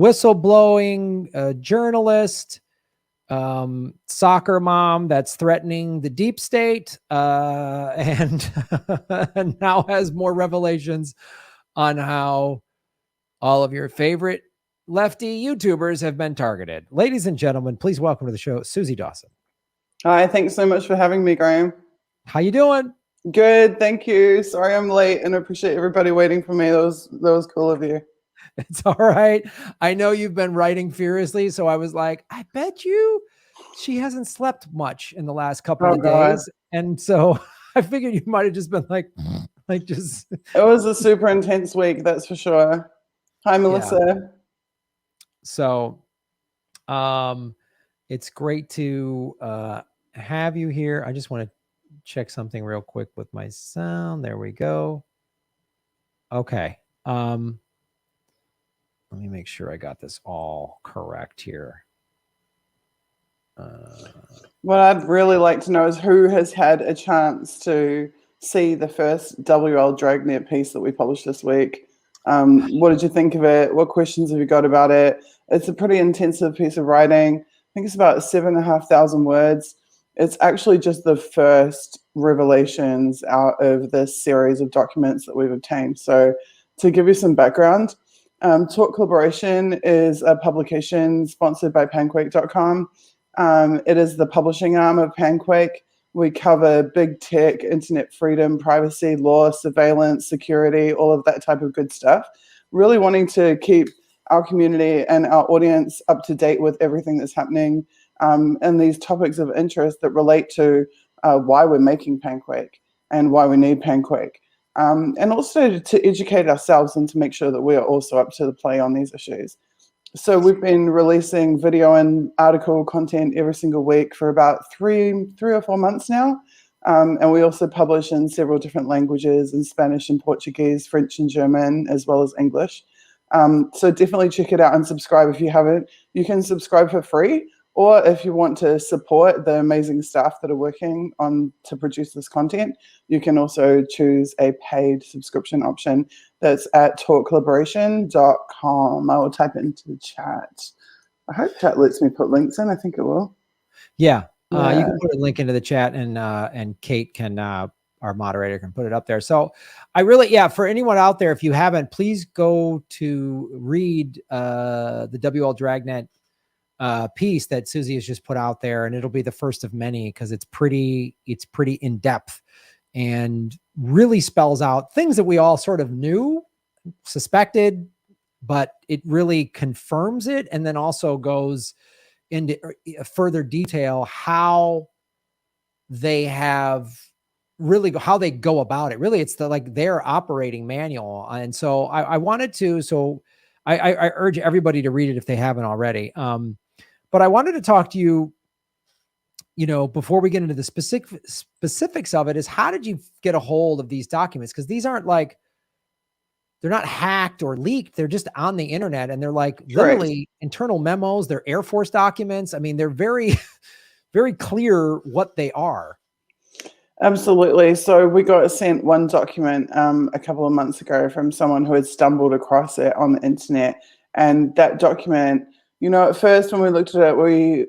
whistleblowing journalist, soccer mom that's threatening the deep state, and now has more revelations on how all of your favorite lefty YouTubers have been targeted. Ladies and gentlemen, please welcome to the show, Suzie Dawson. Hi, thanks so much for having me, Graham. How you doing? Good, thank you. Sorry I'm late, and I appreciate everybody waiting for me. That was cool of you. It's all right. I know you've been writing furiously, so I was like, I bet you she hasn't slept much in the last couple of days. And so I figured you might have just been like just. It was a super intense week, that's for sure. Hi, Melissa. Yeah. So it's great to have you here. I just want to check something real quick with my sound. There we go. Okay. Let me make sure I got this all correct here. What I'd really like to know is who has had a chance to see the first WL Dragnet piece that we published this week. What did you think of it? What questions have you got about it? It's a pretty intensive piece of writing. I think it's about 7,500 words. It's actually just the first revelations out of this series of documents that we've obtained. So to give you some background, Talk Collaboration is a publication sponsored by Panquake.com. It is the publishing arm of Panquake. We cover big tech, internet freedom, privacy, law, surveillance, security, all of that type of good stuff. Really wanting to keep our community and our audience up to date with everything that's happening and these topics of interest that relate to why we're making Panquake and why we need Panquake. And also to educate ourselves and to make sure that we are also up to the play on these issues. So we've been releasing video and article content every single week for about three or 4 months now. And we also publish in several different languages, in Spanish and Portuguese, French and German, as well as English. So definitely check it out and subscribe if you haven't. You can subscribe for free, or if you want to support the amazing staff that are working on to produce this content, you can also choose a paid subscription option. That's at talkcollaboration.com. I will type it into the chat. I hope chat lets me put links in. I think it will. Yeah. You can put a link into the chat, and Kate can, our moderator, can put it up there. So I really, for anyone out there, if you haven't, please go to read the WL Dragnet piece that Suzie has just put out there, and it'll be the first of many because it's pretty in depth and really spells out things that we all sort of knew, suspected, but it really confirms it, and then also goes into further detail how they go about it. Really, it's their operating manual. And so I wanted to, I urge everybody to read it if they haven't already. But I wanted to talk to you, before we get into the specifics of it, is how did you get a hold of these documents? Because these aren't they're not hacked or leaked. They're just on the internet, and they're literally internal memos. They're Air Force documents. I mean, they're very, very clear what they are. Absolutely. So we got sent one document a couple of months ago from someone who had stumbled across it on the internet. And that document, at first when we looked at it, we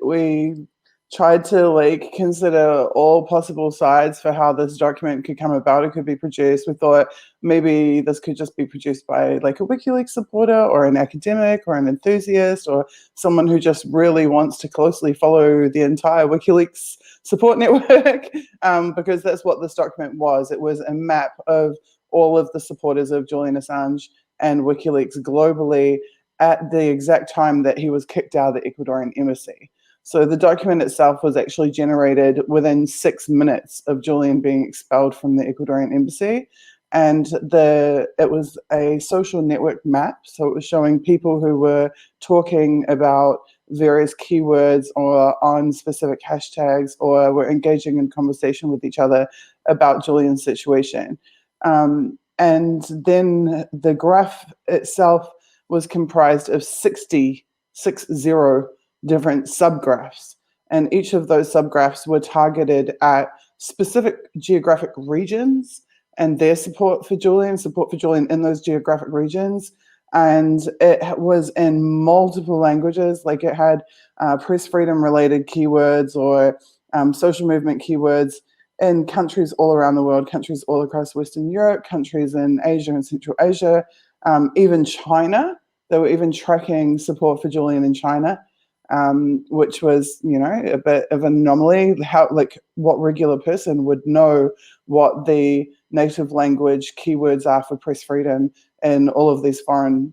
tried to consider all possible sides for how this document could come about. It could be produced. We thought maybe this could just be produced by a WikiLeaks supporter or an academic or an enthusiast or someone who just really wants to closely follow the entire WikiLeaks support network, because that's what this document was. It was a map of all of the supporters of Julian Assange and WikiLeaks globally at the exact time that he was kicked out of the Ecuadorian embassy. So the document itself was actually generated within 6 minutes of Julian being expelled from the Ecuadorian embassy. And it was a social network map. So it was showing people who were talking about various keywords or on specific hashtags, or were engaging in conversation with each other about Julian's situation. And then the graph itself was comprised of 60 different subgraphs. And each of those subgraphs were targeted at specific geographic regions and their support for Julian in those geographic regions. and it was in multiple languages. Like it had press freedom related keywords or social movement keywords in countries all around the world, countries all across Western Europe, countries in Asia and Central Asia, even China. They were even tracking support for Julian in China, which was, a bit of an anomaly. How, like, what regular person would know what the native language keywords are for press freedom in all of these foreign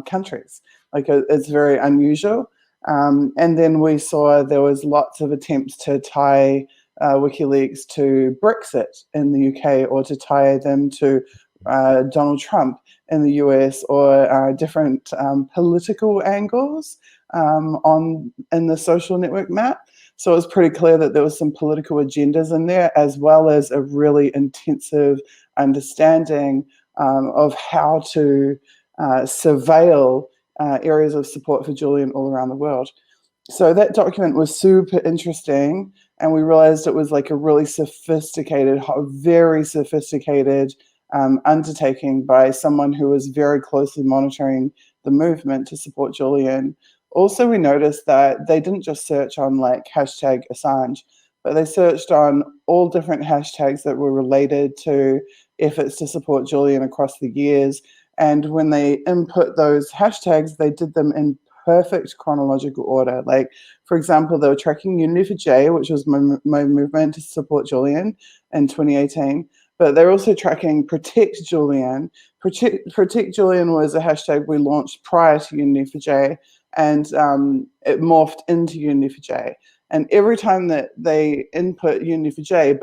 countries? Like, it's very unusual. And then we saw there was lots of attempts to tie WikiLeaks to Brexit in the UK, or to tie them to Donald Trump in the US, or different political angles in the social network map. So it was pretty clear that there was some political agendas in there, as well as a really intensive understanding of how to surveil areas of support for Julian all around the world. So that document was super interesting, and we realized it was like a really sophisticated, very sophisticated undertaking by someone who was very closely monitoring the movement to support Julian. Also, we noticed that they didn't just search on like hashtag Assange, but they searched on all different hashtags that were related to efforts to support Julian across the years. And when they input those hashtags, they did them in perfect chronological order. Like, for example, they were tracking Unify, which was my movement to support Julian in 2018. But they're also tracking Protect Julian. Protect Julian was a hashtag we launched prior to Unify, and it morphed into Unify. And every time that they input Unify,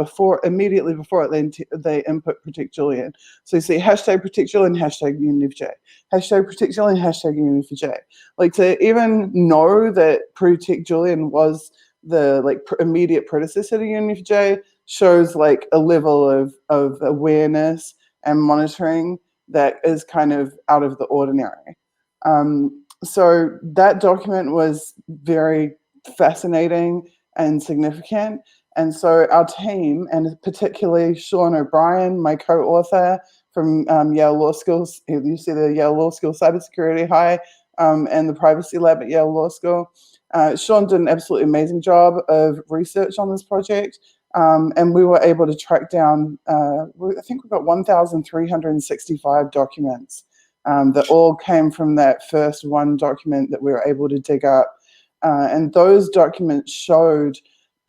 immediately before it, they input Protect Julian. So you see hashtag Protect Julian, hashtag Unify, hashtag Protect Julian, hashtag Unify. Like, to even know that Protect Julian was the immediate predecessor to Unify shows like a level of awareness and monitoring that is kind of out of the ordinary. So that document was very fascinating and significant. And so our team, and particularly Sean O'Brien, my co-author from Yale Law School, you see the Yale Law School Cybersecurity High and the Privacy Lab at Yale Law School. Sean did an absolutely amazing job of research on this project. And we were able to track down, I think we've got 1,365 documents that all came from that first one document that we were able to dig up. And those documents showed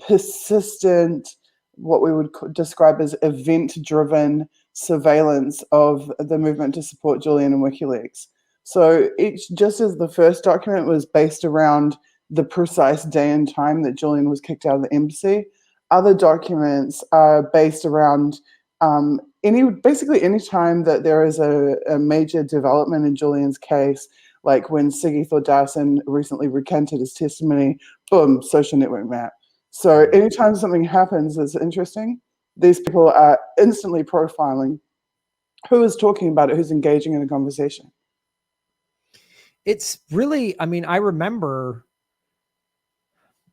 persistent, what we would describe as event-driven surveillance of the movement to support Julian and WikiLeaks. So just as the first document was based around the precise day and time that Julian was kicked out of the embassy, other documents are based around basically any time that there is a major development in Julian's case, like when Suzie Dawson recently recanted his testimony, boom, social network map. So anytime something happens that's interesting, these people are instantly profiling who is talking about it, who's engaging in the conversation. It's really, I mean, I remember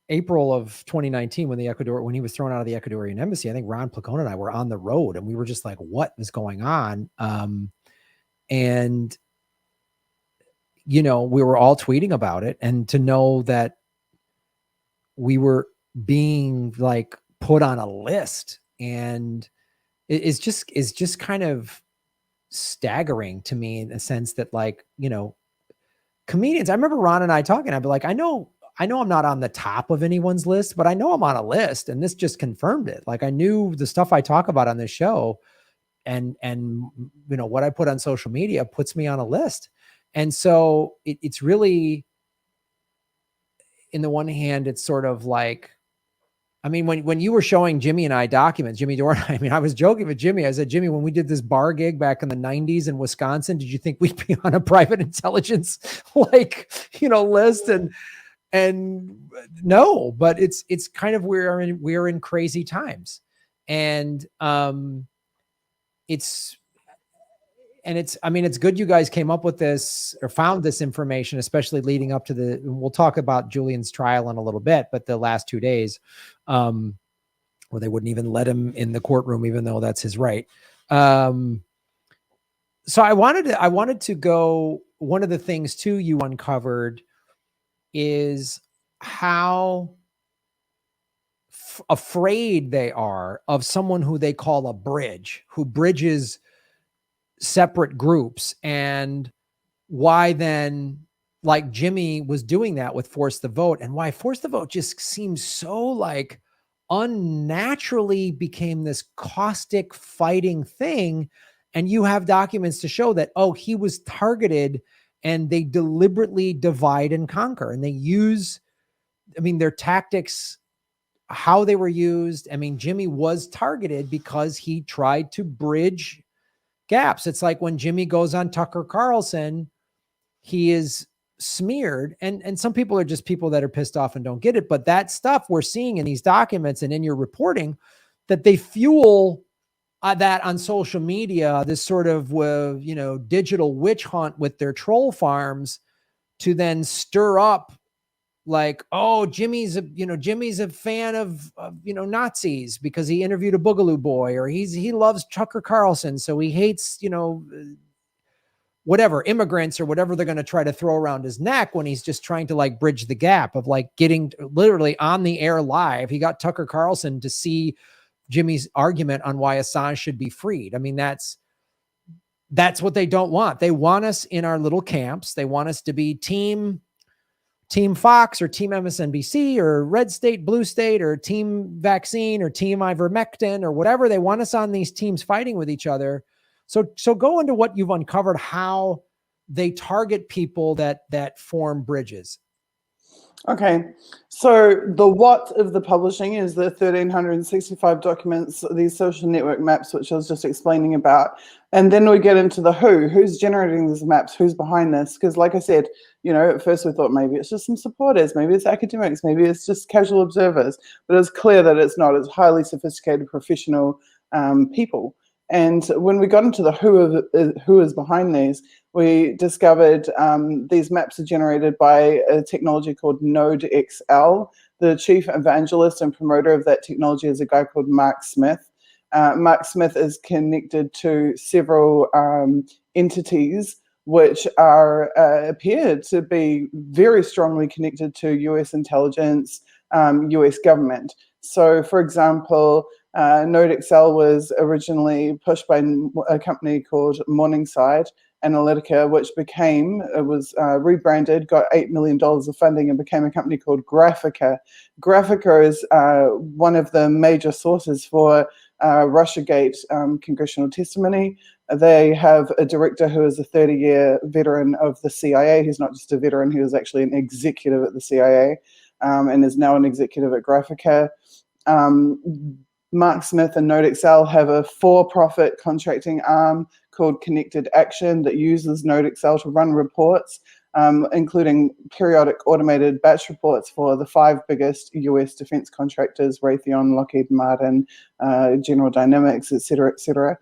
April of 2019 when he was thrown out of the Ecuadorian embassy. I think Ron Placone and I were on the road, and we were just like, what is going on? And we were all tweeting about it, and to know that we were being like put on a list, and it's just kind of staggering to me, in a sense that, like, comedians, I remember Ron and I talking, I'd be like, I know I'm not on the top of anyone's list, but I know I'm on a list, and this just confirmed it. Like, I knew the stuff I talk about on this show and what I put on social media puts me on a list. And so it's really, in the one hand, it's sort of like, I mean, when you were showing Jimmy and I documents, Jimmy Dorn, I mean, I was joking with Jimmy. I said, Jimmy, when we did this bar gig back in the 90s in Wisconsin, did you think we'd be on a private intelligence list? And no, but it's kind of, we're in crazy times. And it's good you guys came up with this, or found this information, especially leading up to we'll talk about Julian's trial in a little bit, but the last 2 days, where they wouldn't even let him in the courtroom, even though that's his right. So I wanted to go one of the things too you uncovered is how afraid they are of someone who they call a bridge, who bridges separate groups, and why then, like Jimmy was doing that with Force the Vote, and why Force the Vote just seems so like unnaturally became this caustic fighting thing. And you have documents to show that, oh, he was targeted, and they deliberately divide and conquer, and they use, I mean, their tactics, how they were used. I mean, Jimmy was targeted because he tried to bridge gaps. It's like when Jimmy goes on Tucker Carlson, he is smeared, and some people are just people that are pissed off and don't get it. But that stuff we're seeing in these documents and in your reporting, that they fuel that on social media, this sort of, digital witch hunt with their troll farms to then stir up like, oh, Jimmy's a fan of Nazis because he interviewed a Boogaloo Boy, or he loves Tucker Carlson, so he hates, whatever, immigrants, or whatever they're going to try to throw around his neck, when he's just trying to like bridge the gap of like getting literally on the air live. He got Tucker Carlson to see Jimmy's argument on why Assange should be freed. I mean, that's what they don't want. They want us in our little camps. They want us to be team Fox or team MSNBC or red state, blue state, or team vaccine or team ivermectin or whatever. They want us on these teams fighting with each other. So go into what you've uncovered, how they target people that form bridges. Okay, so the what of the publishing is the 1,365 documents, these social network maps, which I was just explaining about. And then we get into the who's generating these maps, who's behind this. Because like I said, at first we thought maybe it's just some supporters, maybe it's academics, maybe it's just casual observers. But it's clear that it's not. It's highly sophisticated professional people. And when we got into the who is behind these, we discovered these maps are generated by a technology called NodeXL. The chief evangelist and promoter of that technology is a guy called Mark Smith. Mark Smith is connected to several entities which appear to be very strongly connected to US intelligence, US government. So, for example, NodeXL was originally pushed by a company called Morningside Analytica, which was rebranded, got $8 million of funding, and became a company called Graphica. Graphica is one of the major sources for Russiagate congressional testimony. They have a director who is a 30-year veteran of the CIA. He's not just a veteran, he was actually an executive at the CIA and is now an executive at Graphica. Mark Smith and NodeXL have a for-profit contracting arm called Connected Action that uses NodeXL to run reports, including periodic automated batch reports for the 5 biggest US defense contractors: Raytheon, Lockheed Martin, General Dynamics, et cetera, et cetera.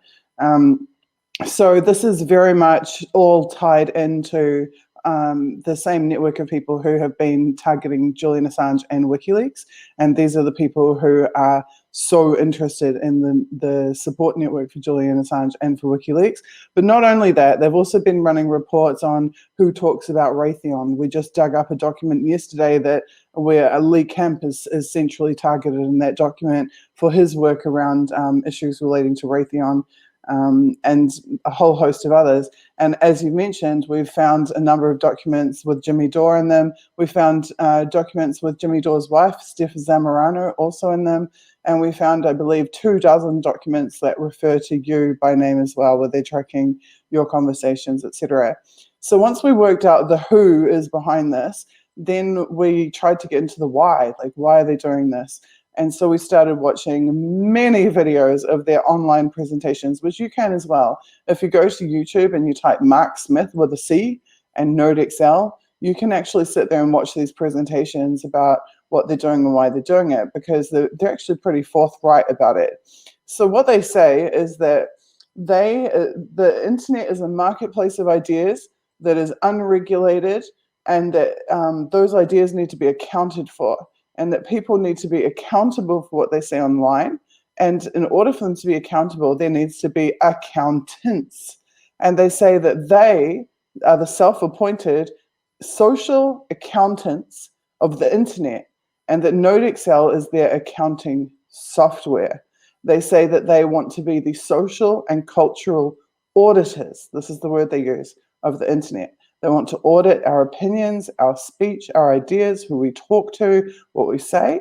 So this is very much all tied into the same network of people who have been targeting Julian Assange and WikiLeaks. And these are the people who are so interested in the support network for Julian Assange and for WikiLeaks. But not only that, they've also been running reports on who talks about Raytheon. We just dug up a document yesterday where Lee Kemp is centrally targeted in that document for his work around issues relating to Raytheon. And a whole host of others. And as you mentioned, we've found a number of documents with Jimmy Dore in them. We found documents with Jimmy Dore's wife, Steph Zamorano, also in them. And we found, I believe, 24 documents that refer to you by name as well, where they're tracking your conversations, etc. So once we worked out the who is behind this, then we tried to get into the why, like why are they doing this? And so we started watching many videos of their online presentations, which you can as well. If you go to YouTube and you type Mark Smith with a C and NodeXL, you can actually sit there and watch these presentations about what they're doing and why they're doing it, because they're actually pretty forthright about it. So what they say is that the internet is a marketplace of ideas that is unregulated, and that those ideas need to be accounted for, and that people need to be accountable for what they say online. And in order for them to be accountable, there needs to be accountants. And they say that they are the self-appointed social accountants of the internet, and that NodeXL is their accounting software. They say that they want to be the social and cultural auditors, this is the word they use, of the internet. They want to audit our opinions, our speech, our ideas, who we talk to, what we say,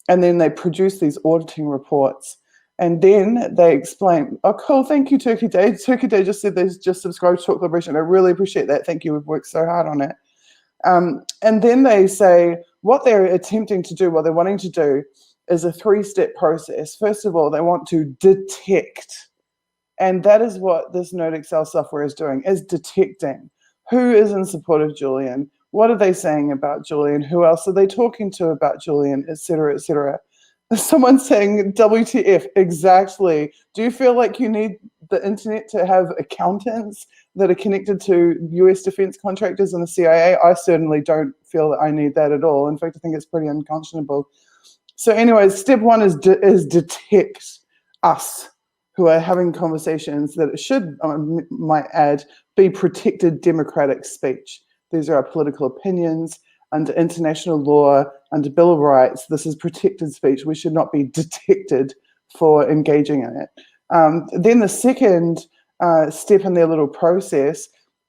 and then they produce these auditing reports. And then they explain, oh, cool, thank you, Turkey Day. Turkey Day just said they just subscribed to Talk Liberation. I really appreciate that. Thank you. We've worked so hard on it. And then they say what they're attempting to do, what they're wanting to do, is a three-step process. First of all, they want to detect. And that is what this NodeXL software is doing, is detecting who is in support of Julian, what are they saying about Julian, who else are they talking to about Julian, etc., etc. Someone's saying, WTF, exactly. Do you feel like you need the internet to have accountants that are connected to US defense contractors and the CIA? I certainly don't feel that I need that at all. In fact, I think it's pretty unconscionable. So anyways, step one is detect us who are having conversations that should, I might add, be protected democratic speech. These are our political opinions. Under international law, under Bill of Rights, this is protected speech. We should not be detected for engaging in it. Then the second step in their little process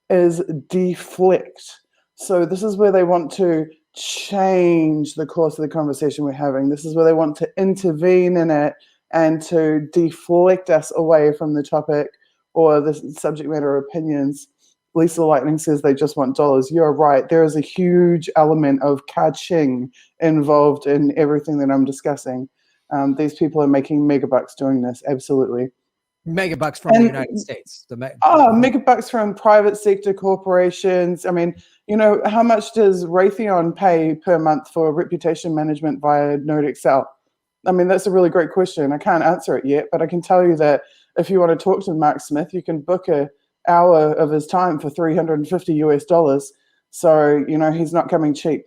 is deflect. So this is where they want to change the course of the conversation we're having. This is where they want to intervene in it and to deflect us away from the topic or the subject matter opinions. Lisa Lightning says they just want dollars. You're right. There is a huge element of ka-ching involved in everything that I'm discussing. These people are making megabucks doing this. Absolutely. Megabucks from the United States. Megabucks from private sector corporations. I mean, you know, how much does Raytheon pay per month for reputation management via NodeXL? I mean, that's a really great question. I can't answer it yet, but I can tell you that if you want to talk to Mark Smith, you can book an hour of his time for $350 US. So, you know, he's not coming cheap.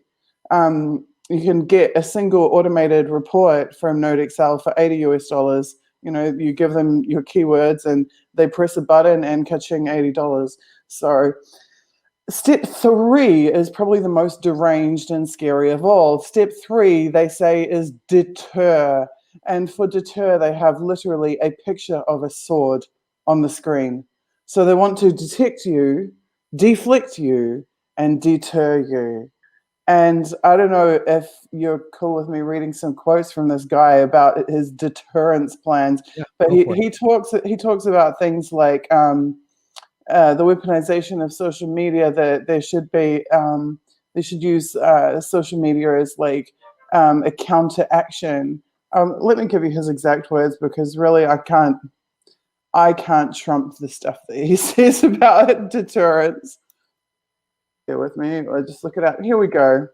You can get a single automated report from NodeXL for $80 US. You know, you give them your keywords and they press a button and ka-ching, $80. So step 3 is probably the most deranged and scary of all. Step 3, they say, is deter. And for deter, they have literally a picture of a sword on the screen. So they want to detect you, deflect you, and deter you. And I don't know if you're cool with me reading some quotes from this guy about his deterrence plans, but he talks about things like the weaponization of social media, that there should be they should use social media as like a counteraction. Let me give you his exact words, because really I can't trump the stuff that he says about deterrence. Bear with me, I'll just look it up. Here we go.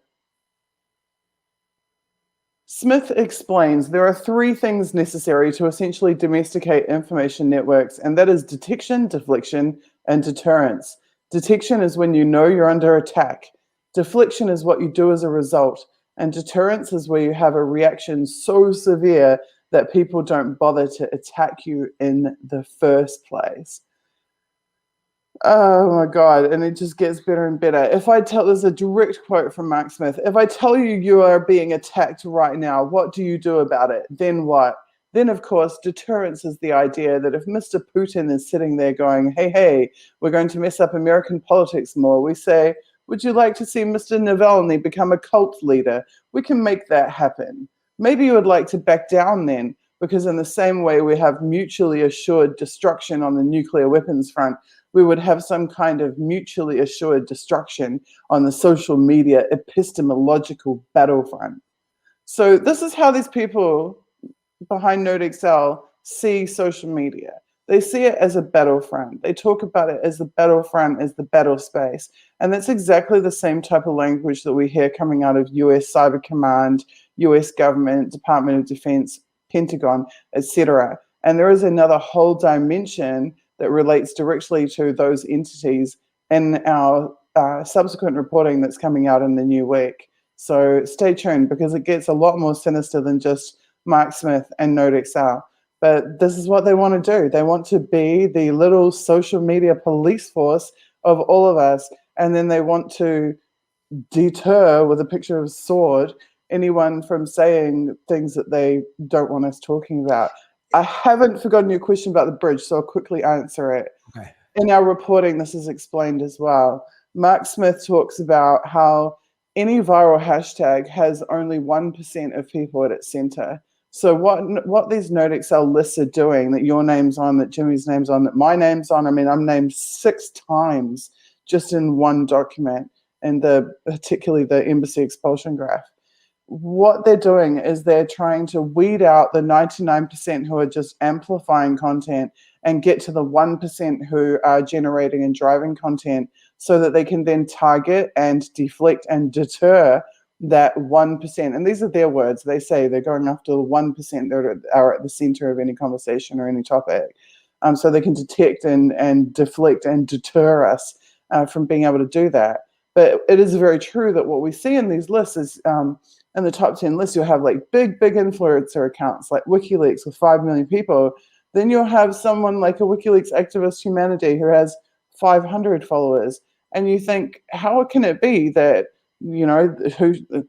Smith explains there are 3 things necessary to essentially domesticate information networks, and that is detection, deflection, and deterrence. Detection is when you know you're under attack. Deflection is what you do as a result. And deterrence is where you have a reaction so severe that people don't bother to attack you in the first place. Oh my God. And it just gets better and better. There's a direct quote from Mark Smith. If I tell you you are being attacked right now, what do you do about it? Then what? Then, of course, deterrence is the idea that if Mr. Putin is sitting there going, hey, we're going to mess up American politics more, we say, would you like to see Mr. Navalny become a cult leader? We can make that happen. Maybe you would like to back down then, because in the same way we have mutually assured destruction on the nuclear weapons front, we would have some kind of mutually assured destruction on the social media epistemological battlefront. So this is how these people behind NodeXL see social media. They see it as a battlefront. They talk about it as the battlefront, as the battle space. And that's exactly the same type of language that we hear coming out of US Cyber Command, US government, Department of Defense, Pentagon, etc. And there is another whole dimension that relates directly to those entities in our subsequent reporting that's coming out in the new week. So stay tuned, because it gets a lot more sinister than just Mark Smith and NodeXL. But this is what they want to do. They want to be the little social media police force of all of us, and then they want to deter with a picture of a sword anyone from saying things that they don't want us talking about. I haven't forgotten your question about the bridge, so I'll quickly answer it. Okay. In our reporting, this is explained as well. Mark Smith talks about how any viral hashtag has only 1% of people at its center. So what these NodeXL lists are doing, that your name's on, that Jimmy's name's on, that my name's on, I mean, I'm named 6 times just in one document, and particularly the embassy expulsion graph. What they're doing is they're trying to weed out the 99% who are just amplifying content and get to the 1% who are generating and driving content, so that they can then target and deflect and deter that 1%. And these are their words. They say they're going after the 1% that are at the center of any conversation or any topic. So they can detect and deflect and deter us from being able to do that. But it is very true that what we see in these lists is, in the top 10 lists, you'll have like big influencer accounts like WikiLeaks with 5 million people. Then you'll have someone like a WikiLeaks activist humanity who has 500 followers. And you think, how can it be that,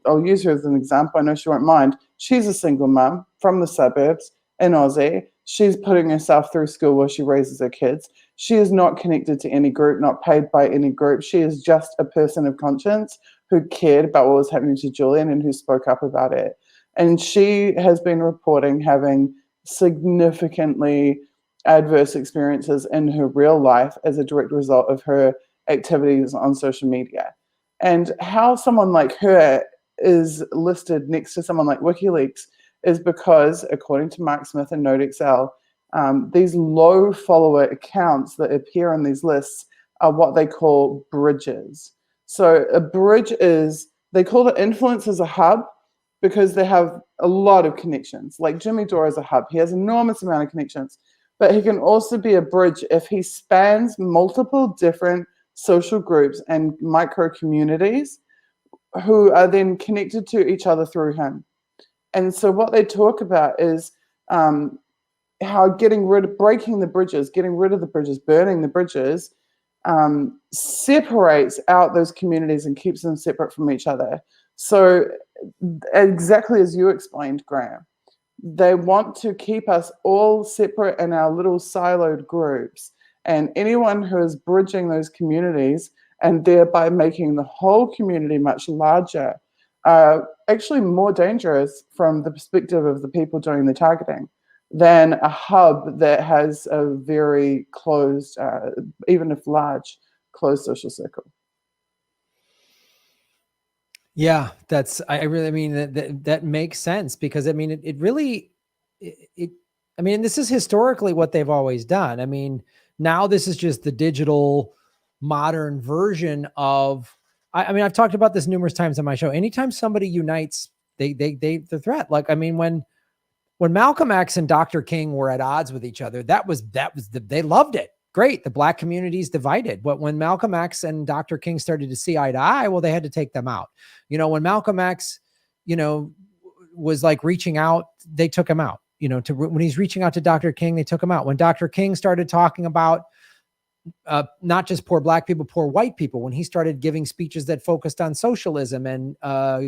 I'll use her as an example, I know she won't mind. She's a single mum from the suburbs in Aussie. She's putting herself through school while she raises her kids. She is not connected to any group, not paid by any group. She is just a person of conscience who cared about what was happening to Julian and who spoke up about it. And she has been reporting having significantly adverse experiences in her real life as a direct result of her activities on social media. And how someone like her is listed next to someone like WikiLeaks is because, according to Mark Smith and NodeXL, these low follower accounts that appear on these lists are what they call bridges. So a bridge is, they call it influence as a hub because they have a lot of connections. Like Jimmy Dore is a hub. He has an enormous amount of connections, but he can also be a bridge if he spans multiple different social groups and micro communities who are then connected to each other through him. And so what they talk about is how breaking the bridges, getting rid of the bridges, burning the bridges, separates out those communities and keeps them separate from each other. So exactly as you explained, Graham, they want to keep us all separate in our little siloed groups. And anyone who is bridging those communities and thereby making the whole community much larger are actually more dangerous from the perspective of the people doing the targeting than a hub that has a very closed, even if large, closed social circle. Yeah, I mean, that makes sense, because I mean, it really, I mean, this is historically what they've always done. I mean, now this is just the digital modern version of, I mean, I've talked about this numerous times on my show. Anytime somebody unites, the threat. Like, I mean, when Malcolm X and Dr. King were at odds with each other, they loved it. Great. The Black community is divided. But when Malcolm X and Dr. King started to see eye to eye, well, they had to take them out. When Malcolm X, was like reaching out, they took him out. When he's reaching out to Dr. King, they took him out. When Dr. King started talking about not just poor Black people, poor white people, when he started giving speeches that focused on socialism and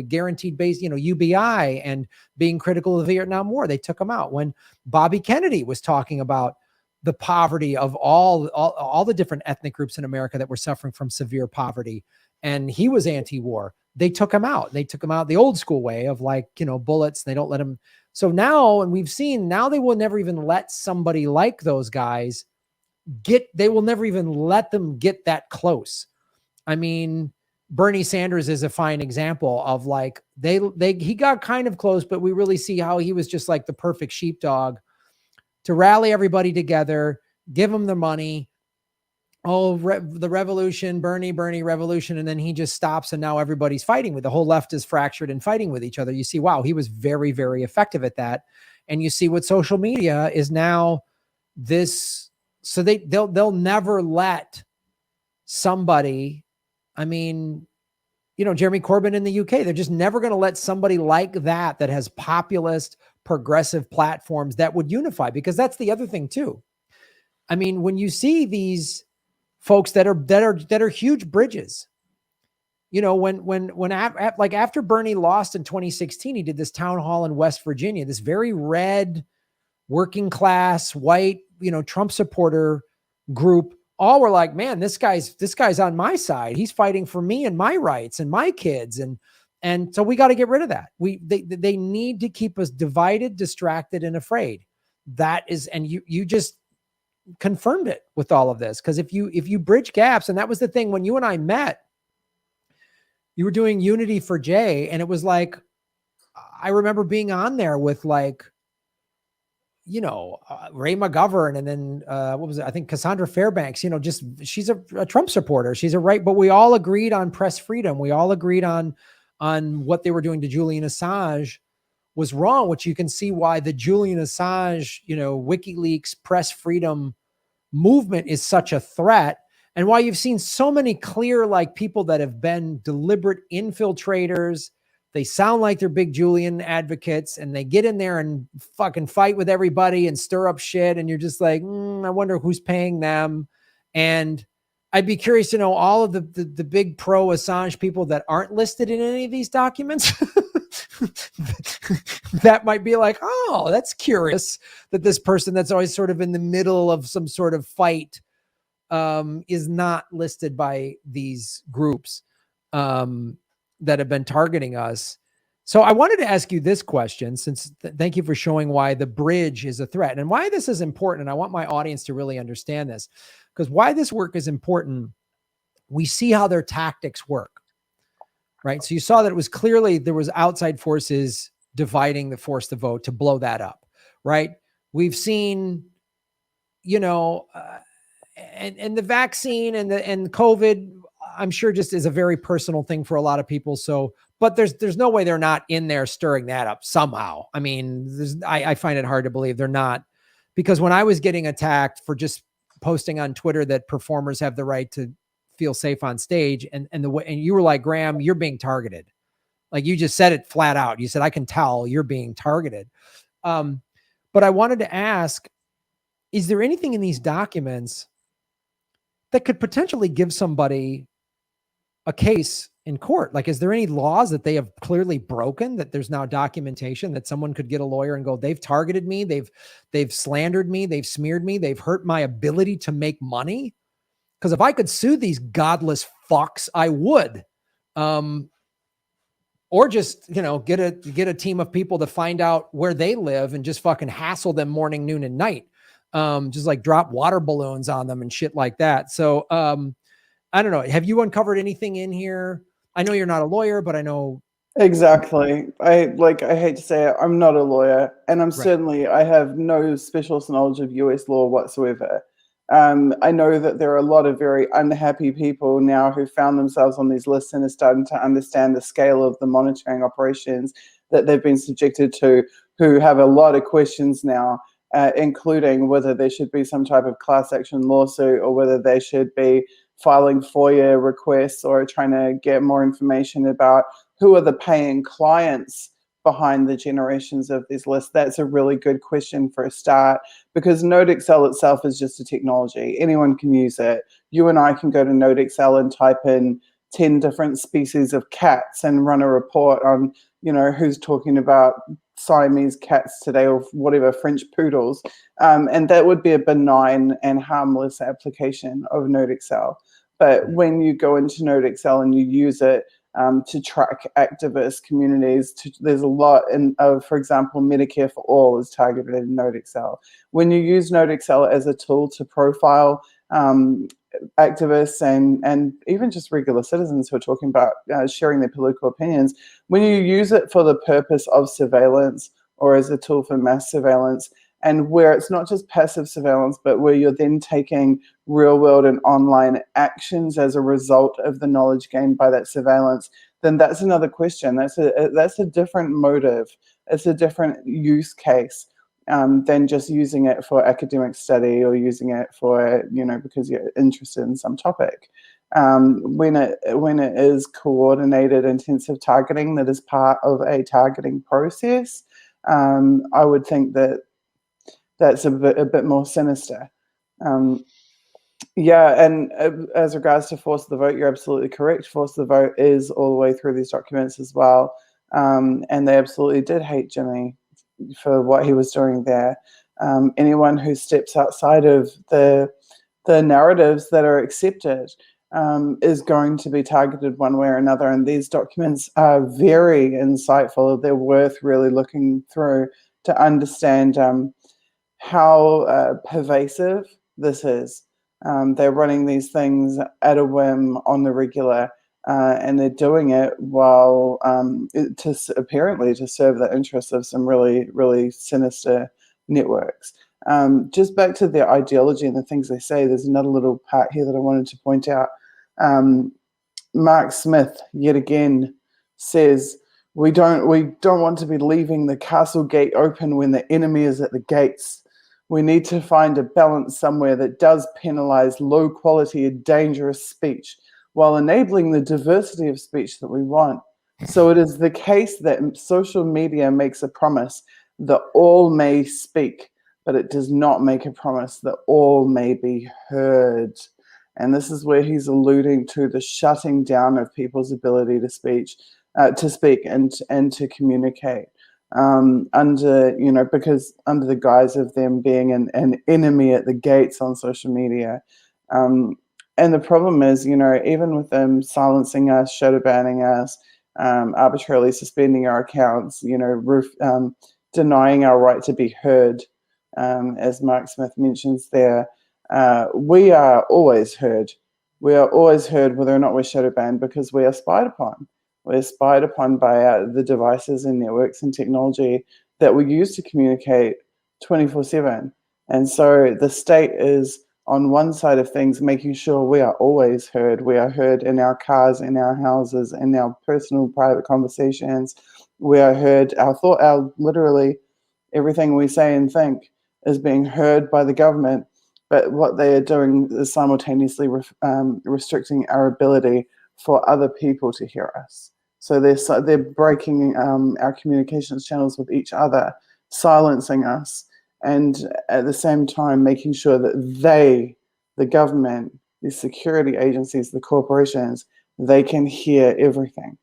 guaranteed base, UBI, and being critical of the Vietnam War, they took him out. When Bobby Kennedy was talking about the poverty of all the different ethnic groups in America that were suffering from severe poverty, and he was anti-war, they took him out. They took him out the old school way of bullets. They don't let him. So now, and we've seen now, they will never even let somebody like those guys they will never even let them get that close. I mean, Bernie Sanders is a fine example of he got kind of close, but we really see how he was just like the perfect sheepdog to rally everybody together, give them the money. Oh, the revolution, Bernie revolution. And then he just stops, and now everybody's fighting with the whole left is fractured and fighting with each other. You see, wow, he was very, very effective at that. And you see what social media is now so they'll never let somebody, I mean, Jeremy Corbyn in the UK, they're just never going to let somebody like that has populist, progressive platforms that would unify, because that's the other thing too. I mean, when you see these folks that are huge bridges. You know, like after Bernie lost in 2016, he did this town hall in West Virginia, this very red, working class, white, you know, Trump supporter group. All were like, man, this guy's on my side. He's fighting for me and my rights and my kids. And so we got to get rid of that. They need to keep us divided, distracted, and afraid. That is, and you just confirmed it with all of this. Because if you bridge gaps, and that was the thing when you and I met, you were doing Unity for Jay, and it was like, I remember being on there with like, you know, Ray McGovern, and then what was it? I think Cassandra Fairbanks, you know, just she's a Trump supporter. She's a right, but we all agreed on press freedom. We all agreed on what they were doing to Julian Assange was wrong, which you can see why the Julian Assange, you know, WikiLeaks press freedom movement is such a threat, and why you've seen so many clear, like, people that have been deliberate infiltrators. They sound like they're big Julian advocates, and they get in there and fucking fight with everybody and stir up shit. And you're just like, I wonder who's paying them. And I'd be curious to know all of the big pro Assange people that aren't listed in any of these documents. That might be like, oh, that's curious that this person that's always sort of in the middle of some sort of fight is not listed by these groups that have been targeting us. So I wanted to ask you this question, since thank you for showing why the bridge is a threat and why this is important. And I want my audience to really understand this, because why this work is important. We see how their tactics work, right? So you saw that it was clearly there was outside forces dividing the force to vote to blow that up, right? We've seen, you know, and the vaccine and COVID, I'm sure just is a very personal thing for a lot of people. So, but there's no way they're not in there stirring that up somehow. I mean, I find it hard to believe they're not, because when I was getting attacked for just posting on Twitter that performers have the right to feel safe on stage, and you were like, Graham, you're being targeted. Like, you just said it flat out. You said, I can tell you're being targeted. But I wanted to ask, is there anything in these documents that could potentially give somebody a case in court? Like, is there any laws that they have clearly broken, that there's now documentation that someone could get a lawyer and go, they've targeted me, they've slandered me, they've smeared me, they've hurt my ability to make money? Because if I could sue these godless fucks, I would. Or just, you know, get a team of people to find out where they live and just fucking hassle them morning, noon, and night. Just like drop water balloons on them and shit like that. So I don't know. Have you uncovered anything in here? I know you're not a lawyer, but I know. Exactly. I hate to say it, I'm not a lawyer, and I'm Right. certainly, I have no specialist knowledge of US law whatsoever. I know that there are a lot of very unhappy people now who found themselves on these lists and are starting to understand the scale of the monitoring operations that they've been subjected to, who have a lot of questions now, including whether there should be some type of class action lawsuit, or whether they should be filing FOIA requests or trying to get more information about who are the paying clients behind the generations of these lists. That's a really good question for a start, because NodeXL itself is just a technology. Anyone can use it. You and I can go to NodeXL and type in 10 different species of cats and run a report on, you know, who's talking about Siamese cats today, or whatever, French poodles. And that would be a benign and harmless application of NodeXL. But when you go into NodeXL and you use it to track activist communities, there's a lot of, for example, Medicare for All is targeted in NodeXL. When you use NodeXL as a tool to profile activists and even just regular citizens who are talking about sharing their political opinions, when you use it for the purpose of surveillance or as a tool for mass surveillance, and where it's not just passive surveillance, but where you're then taking real world and online actions as a result of the knowledge gained by that surveillance, then that's another question. That's a different motive. It's a different use case than just using it for academic study, or using it for, you know, because you're interested in some topic. When it is coordinated intensive targeting that is part of a targeting process, I would think that that's a bit more sinister. Yeah, and as regards to force of the vote, you're absolutely correct. Force of the vote is all the way through these documents as well. And they absolutely did hate Jimmy for what he was doing there. Anyone who steps outside of the narratives that are accepted is going to be targeted one way or another. And these documents are very insightful. They're worth really looking through to understand how pervasive this is. They're running these things at a whim on the regular, and they're doing it while apparently to serve the interests of some really, really sinister networks. Just back to their ideology and the things they say, there's another little part here that I wanted to point out. Mark Smith, yet again, says, we don't want to be leaving the castle gate open when the enemy is at the gates. We need to find a balance somewhere that does penalize low quality and dangerous speech while enabling the diversity of speech that we want. So it is the case that social media makes a promise that all may speak, but it does not make a promise that all may be heard. And this is where he's alluding to the shutting down of people's ability to speak and to communicate. Under, because under the guise of them being an enemy at the gates on social media. And the problem is, even with them silencing us, shadow banning us, arbitrarily suspending our accounts, denying our right to be heard, as Mark Smith mentions there, we are always heard. We are always heard whether or not we're shadow banned because we are spied upon. We're spied upon by the devices and networks and technology that we use to communicate 24/7. And so the state is on one side of things, making sure we are always heard. We are heard in our cars, in our houses, in our personal private conversations. We are heard, our literally everything we say and think is being heard by the government. But what they are doing is simultaneously restricting our ability for other people to hear us. So they're breaking our communications channels with each other, silencing us, and at the same time making sure that the government, the security agencies, the corporations, they can hear everything.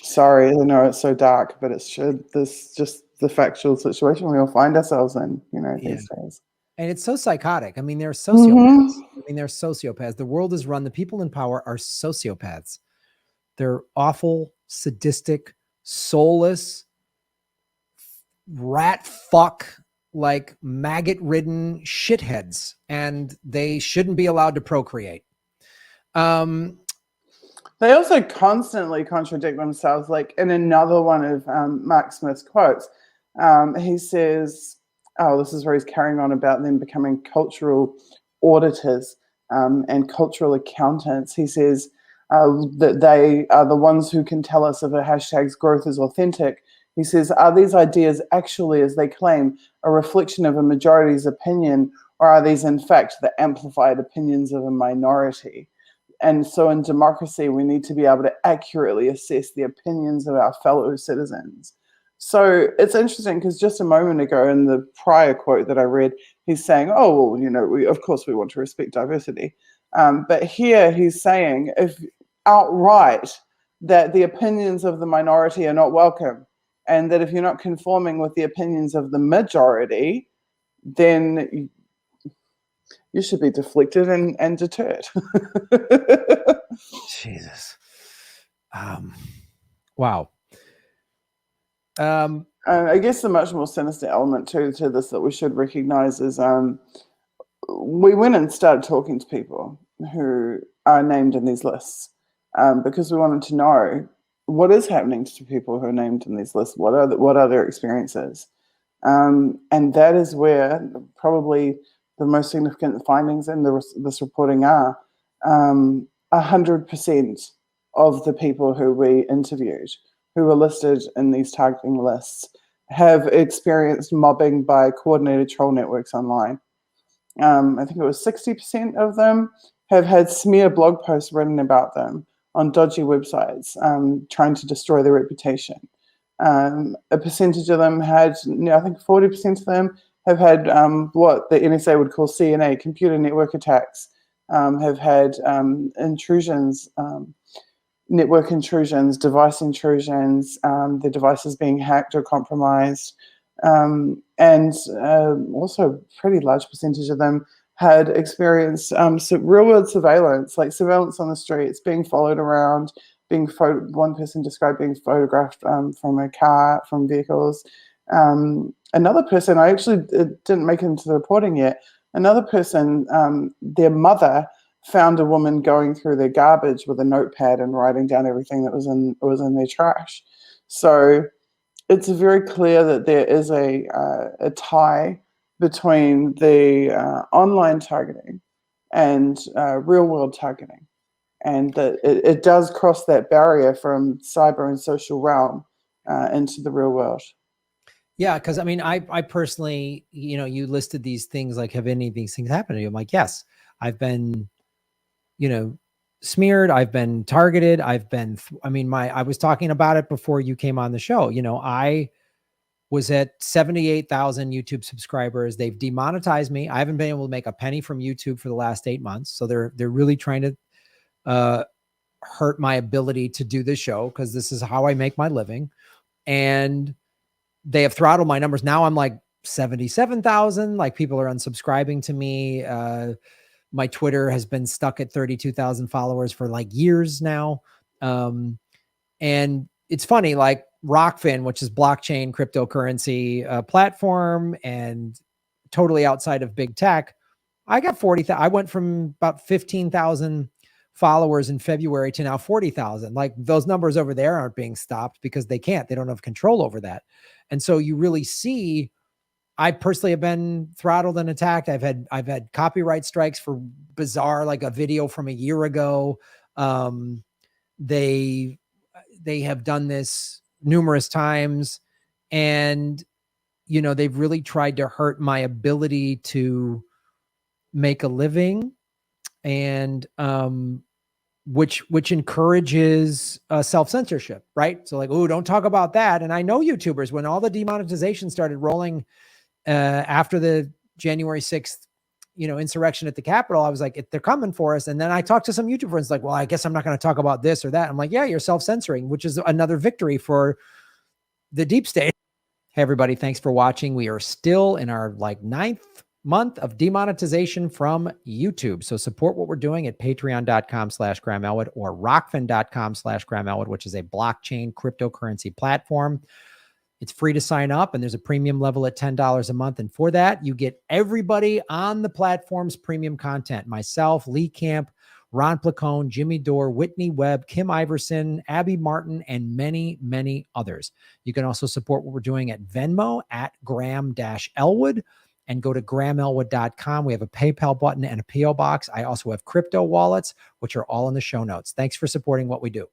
Sorry, I know it's so dark, but it's just the factual situation we all find ourselves in, these days. And it's so psychotic. I mean, they're sociopaths. The world is run. The people in power are sociopaths. They're awful, sadistic, soulless, rat fuck, like maggot-ridden shitheads, and they shouldn't be allowed to procreate. They also constantly contradict themselves. Like in another one of Mark Smith's quotes, he says, this is where he's carrying on about them becoming cultural auditors and cultural accountants. He says that they are the ones who can tell us if a hashtag's growth is authentic. He says, are these ideas actually, as they claim, a reflection of a majority's opinion, or are these in fact the amplified opinions of a minority? And so in democracy, we need to be able to accurately assess the opinions of our fellow citizens. So it's interesting because just a moment ago in the prior quote that I read, he's saying, oh, well, of course we want to respect diversity. But here he's saying outright that the opinions of the minority are not welcome, and that if you're not conforming with the opinions of the majority, then you should be deflected and deterred. Jesus. Wow. I guess the much more sinister element to this that we should recognize is we went and started talking to people who are named in these lists because we wanted to know what is happening to people who are named in these lists. What are their experiences? And that is where probably the most significant findings in this reporting are 100% of the people who we interviewed, who were listed in these targeting lists, have experienced mobbing by coordinated troll networks online. I think it was 60% of them have had smear blog posts written about them on dodgy websites, trying to destroy their reputation. A percentage of them had, I think 40% of them have had what the NSA would call CNA, computer network attacks, have had intrusions, network intrusions, device intrusions, the devices being hacked or compromised, and also a pretty large percentage of them had experienced real-world surveillance, like surveillance on the streets, being followed around, one person described being photographed from a car, from vehicles. Another person, I actually didn't make it into the reporting yet, another person, their mother found a woman going through their garbage with a notepad and writing down everything that was in their trash. So it's very clear that there is a tie between the online targeting and real world targeting, and that it does cross that barrier from cyber and social realm into the real world. Yeah, because I mean, I personally, you listed these things, like, have any of these things happened to you? I'm like, yes, I've been, smeared. I've been targeted. I've been, I was talking about it before you came on the show. I was at 78,000 YouTube subscribers. They've demonetized me. I haven't been able to make a penny from YouTube for the last 8 months. So they're really trying to hurt my ability to do this show, because this is how I make my living. And they have throttled my numbers. Now I'm like 77,000. Like, people are unsubscribing to me. My Twitter has been stuck at 32,000 followers for like years now. And it's funny, like Rockfin, which is blockchain cryptocurrency platform and totally outside of big tech, I got 40,000. I went from about 15,000 followers in February to now 40,000. Like, those numbers over there aren't being stopped because they don't have control over that. And so you really see, I personally have been throttled and attacked. I've had copyright strikes for bizarre, like a video from a year ago. They have done this numerous times, and they've really tried to hurt my ability to make a living, and which encourages self-censorship, right? So like, oh, don't talk about that. And I know YouTubers, when all the demonetization started rolling after the January 6th, insurrection at the Capitol, I was like, they're coming for us. And then I talked to some YouTubers like, well, I guess I'm not going to talk about this or that. I'm like, yeah, you're self-censoring, which is another victory for the deep state. Hey, everybody, thanks for watching. We are still in our 9th month of demonetization from YouTube. So support what we're doing at patreon.com/Graham Elwood or rockfin.com/Graham Elwood, which is a blockchain cryptocurrency platform. It's free to sign up, and there's a premium level at $10 a month. And for that, you get everybody on the platform's premium content. Myself, Lee Camp, Ron Placone, Jimmy Dore, Whitney Webb, Kim Iverson, Abby Martin, and many, many others. You can also support what we're doing at Venmo at Graham-Elwood, and go to GrahamElwood.com. We have a PayPal button and a PO box. I also have crypto wallets, which are all in the show notes. Thanks for supporting what we do.